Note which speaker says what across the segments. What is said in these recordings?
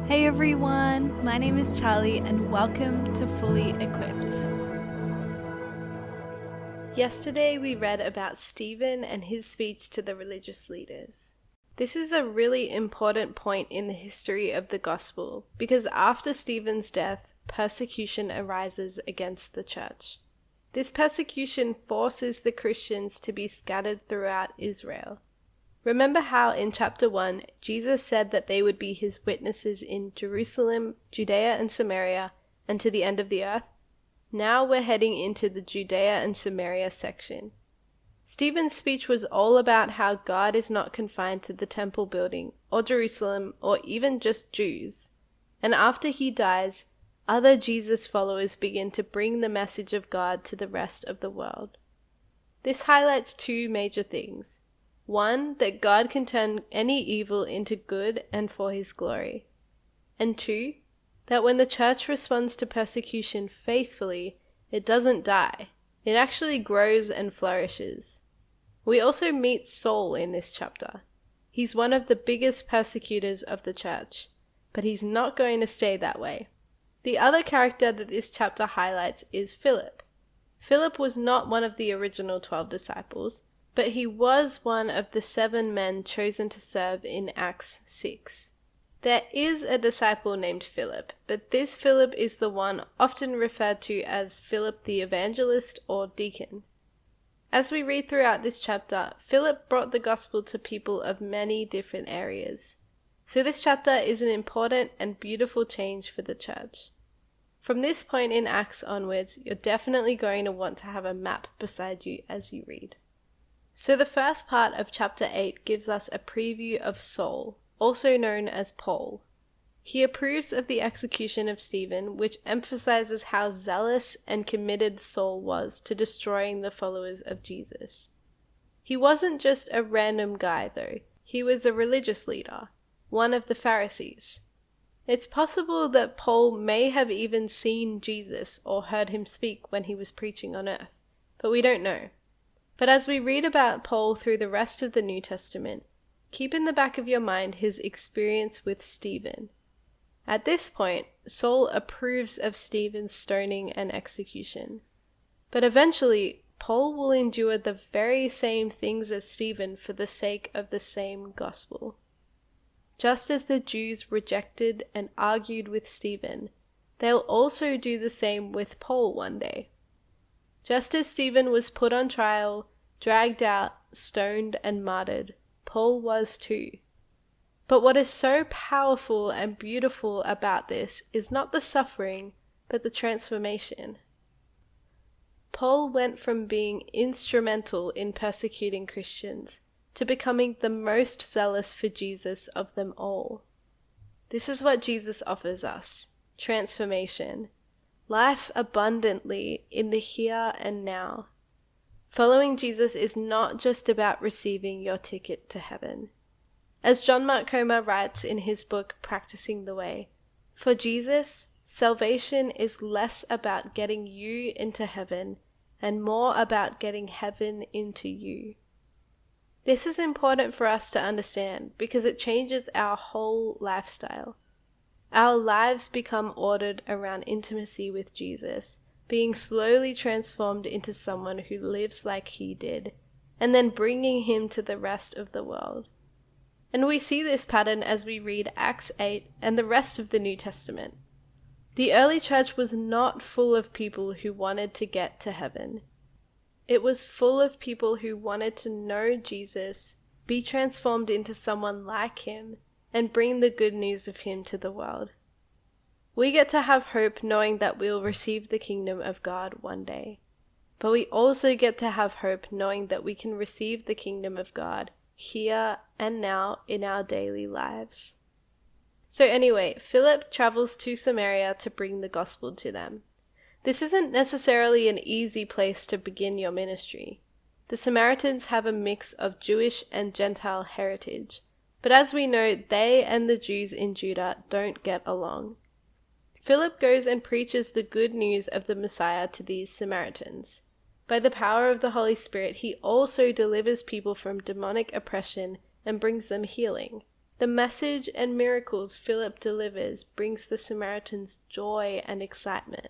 Speaker 1: Hey everyone, my name is Charlie and welcome to Fully Equipped. Yesterday we read about Stephen and his speech to the religious leaders. This is a really important point in the history of the gospel because after Stephen's death, persecution arises against the church. This persecution forces the Christians to be scattered throughout Israel. Remember how in chapter 1, Jesus said that they would be his witnesses in Jerusalem, Judea and Samaria, and to the end of the earth? Now we're heading into the Judea and Samaria section. Stephen's speech was all about how God is not confined to the temple building, or Jerusalem, or even just Jews. And after he dies, other Jesus followers begin to bring the message of God to the rest of the world. This highlights two major things. One, that God can turn any evil into good and for his glory. And two, that when the church responds to persecution faithfully, it doesn't die. It actually grows and flourishes. We also meet Saul in this chapter. He's one of the biggest persecutors of the church, but he's not going to stay that way. The other character that this chapter highlights is Philip. Philip was not one of the original 12 disciples, but he was one of the 7 men chosen to serve in Acts 6. There is a disciple named Philip, but this Philip is the one often referred to as Philip the evangelist or deacon. As we read throughout this chapter, Philip brought the gospel to people of many different areas. So this chapter is an important and beautiful change for the church. From this point in Acts onwards, you're definitely going to want to have a map beside you as you read. So the first part of chapter 8 gives us a preview of Saul, also known as Paul. He approves of the execution of Stephen, which emphasizes how zealous and committed Saul was to destroying the followers of Jesus. He wasn't just a random guy though, he was a religious leader, one of the Pharisees. It's possible that Paul may have even seen Jesus or heard him speak when he was preaching on earth, but we don't know. But as we read about Paul through the rest of the New Testament, keep in the back of your mind his experience with Stephen. At this point, Saul approves of Stephen's stoning and execution. But eventually, Paul will endure the very same things as Stephen for the sake of the same gospel. Just as the Jews rejected and argued with Stephen, they'll also do the same with Paul one day. Just as Stephen was put on trial, dragged out, stoned, and martyred, Paul was too. But what is so powerful and beautiful about this is not the suffering, but the transformation. Paul went from being instrumental in persecuting Christians to becoming the most zealous for Jesus of them all. This is what Jesus offers us, transformation. Life abundantly in the here and now. Following Jesus is not just about receiving your ticket to heaven. As John Mark Comer writes in his book Practicing the Way, for Jesus, salvation is less about getting you into heaven and more about getting heaven into you. This is important for us to understand because it changes our whole lifestyle. Our lives become ordered around intimacy with Jesus, being slowly transformed into someone who lives like he did, and then bringing him to the rest of the world. And we see this pattern as we read Acts 8 and the rest of the New Testament. The early church was not full of people who wanted to get to heaven. It was full of people who wanted to know Jesus, be transformed into someone like him, and bring the good news of him to the world. We get to have hope knowing that we'll receive the kingdom of God one day. But we also get to have hope knowing that we can receive the kingdom of God here and now in our daily lives. So anyway, Philip travels to Samaria to bring the gospel to them. This isn't necessarily an easy place to begin your ministry. The Samaritans have a mix of Jewish and Gentile heritage. But as we know, they and the Jews in Judah don't get along. Philip goes and preaches the good news of the Messiah to these Samaritans. By the power of the Holy Spirit, he also delivers people from demonic oppression and brings them healing. The The message and miracles Philip delivers brings the Samaritans joy and excitement.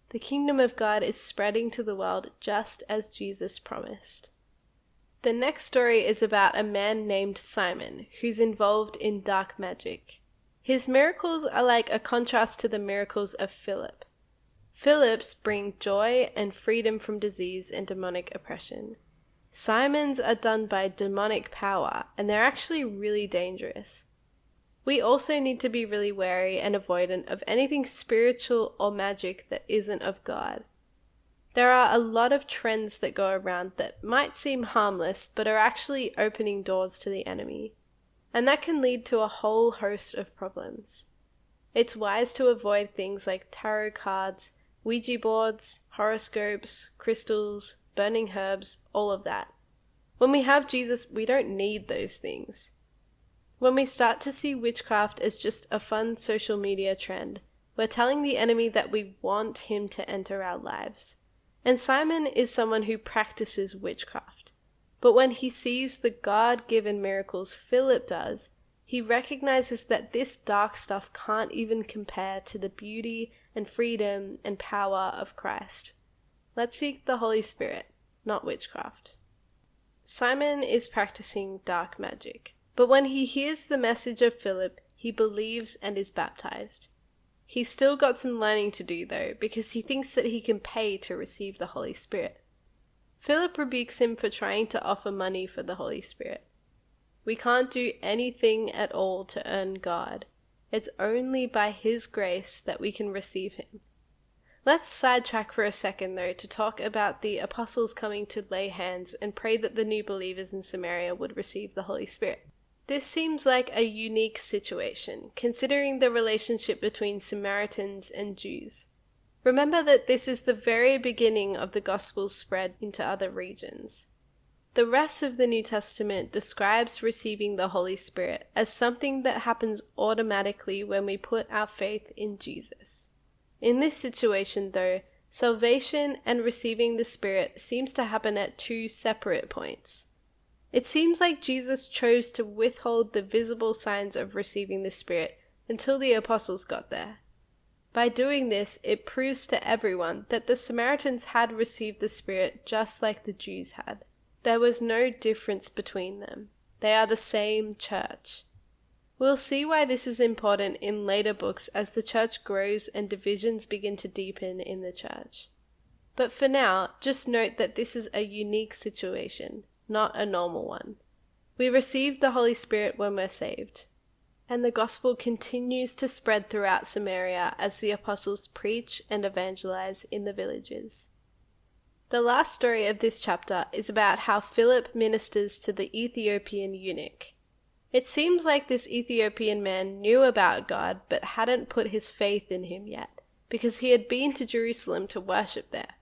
Speaker 1: The kingdom of God is spreading to the world just as Jesus promised. The next story is about a man named Simon who's involved in dark magic. His miracles are like a contrast to the miracles of Philip. Philip's bring joy and freedom from disease and demonic oppression. Simon's are done by demonic power, and they're actually really dangerous. We also need to be really wary and avoidant of anything spiritual or magic that isn't of God. There are a lot of trends that go around that might seem harmless, but are actually opening doors to the enemy. And that can lead to a whole host of problems. It's wise to avoid things like tarot cards, Ouija boards, horoscopes, crystals, burning herbs, all of that. When we have Jesus, we don't need those things. When we start to see witchcraft as just a fun social media trend, we're telling the enemy that we want him to enter our lives. And Simon is someone who practices witchcraft. But when he sees the God-given miracles Philip does, he recognizes that this dark stuff can't even compare to the beauty and freedom and power of Christ. Let's seek the Holy Spirit, not witchcraft. Simon is practicing dark magic, but when he hears the message of Philip, he believes and is baptized. He's still got some learning to do though, because he thinks that he can pay to receive the Holy Spirit. Philip rebukes him for trying to offer money for the Holy Spirit. We can't do anything at all to earn God. It's only by His grace that we can receive Him. Let's sidetrack for a second though to talk about the apostles coming to lay hands and pray that the new believers in Samaria would receive the Holy Spirit. This seems like a unique situation, considering the relationship between Samaritans and Jews. Remember that this is the very beginning of the gospel's spread into other regions. The rest of the New Testament describes receiving the Holy Spirit as something that happens automatically when we put our faith in Jesus. In this situation, though, salvation and receiving the Spirit seems to happen at two separate points. It seems like Jesus chose to withhold the visible signs of receiving the Spirit until the apostles got there. By doing this, it proves to everyone that the Samaritans had received the Spirit just like the Jews had. There was no difference between them. They are the same church. We'll see why this is important in later books as the church grows and divisions begin to deepen in the church. But for now, just note that this is a unique situation, not a normal one. We receive the Holy Spirit when we're saved. And the gospel continues to spread throughout Samaria as the apostles preach and evangelize in the villages. The last story of this chapter is about how Philip ministers to the Ethiopian eunuch. It seems like this Ethiopian man knew about God but hadn't put his faith in him yet, because he had been to Jerusalem to worship there.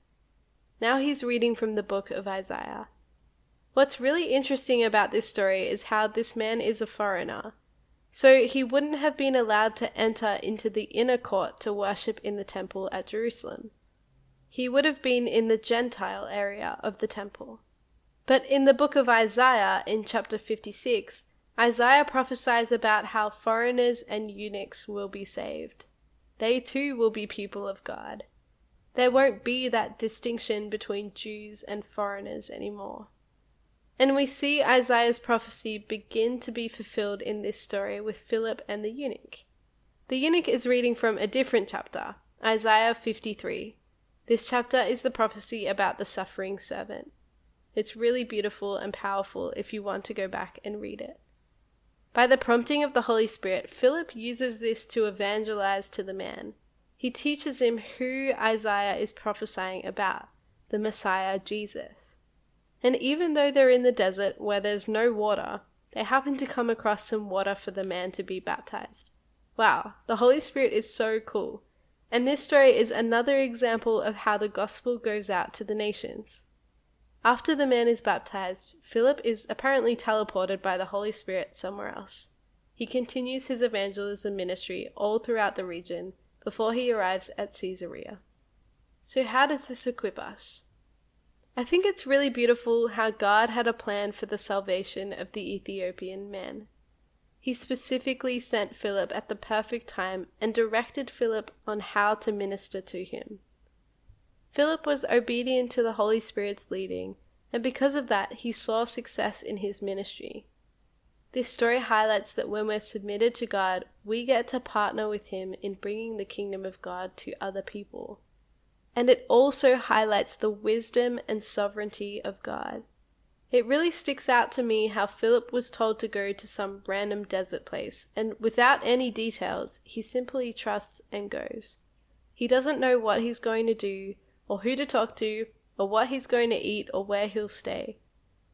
Speaker 1: Now he's reading from the book of Isaiah. What's really interesting about this story is how this man is a foreigner. So he wouldn't have been allowed to enter into the inner court to worship in the temple at Jerusalem. He would have been in the Gentile area of the temple. But in the book of Isaiah, in chapter 56, Isaiah prophesies about how foreigners and eunuchs will be saved. They too will be people of God. There won't be that distinction between Jews and foreigners anymore. And we see Isaiah's prophecy begin to be fulfilled in this story with Philip and the eunuch. The eunuch is reading from a different chapter, Isaiah 53. This chapter is the prophecy about the suffering servant. It's really beautiful and powerful if you want to go back and read it. By the prompting of the Holy Spirit, Philip uses this to evangelize to the man. He teaches him who Isaiah is prophesying about, the Messiah Jesus. And even though they're in the desert where there's no water, they happen to come across some water for the man to be baptized. Wow, the Holy Spirit is so cool. And this story is another example of how the gospel goes out to the nations. After the man is baptized, Philip is apparently teleported by the Holy Spirit somewhere else. He continues his evangelism ministry all throughout the region before he arrives at Caesarea. So how does this equip us? I think it's really beautiful how God had a plan for the salvation of the Ethiopian man. He specifically sent Philip at the perfect time and directed Philip on how to minister to him. Philip was obedient to the Holy Spirit's leading, and because of that, he saw success in his ministry. This story highlights that when we're submitted to God, we get to partner with Him in bringing the kingdom of God to other people. And it also highlights the wisdom and sovereignty of God. It really sticks out to me how Philip was told to go to some random desert place, and without any details, he simply trusts and goes. He doesn't know what he's going to do, or who to talk to, or what he's going to eat, or where he'll stay.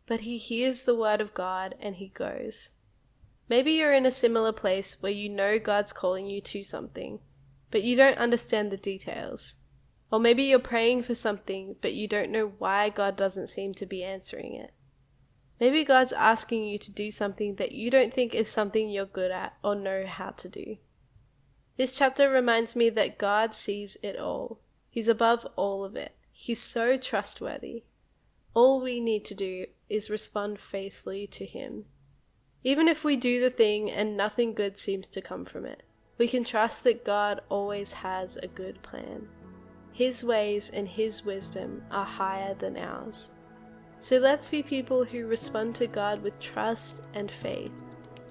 Speaker 1: But he hears the word of God and he goes. Maybe you're in a similar place where you know God's calling you to something, but you don't understand the details. Or maybe you're praying for something, but you don't know why God doesn't seem to be answering it. Maybe God's asking you to do something that you don't think is something you're good at or know how to do. This chapter reminds me that God sees it all. He's above all of it. He's so trustworthy. All we need to do is respond faithfully to Him. Even if we do the thing and nothing good seems to come from it, we can trust that God always has a good plan. His ways and His wisdom are higher than ours. So let's be people who respond to God with trust and faith,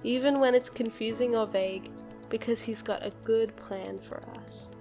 Speaker 1: even when it's confusing or vague, because He's got a good plan for us.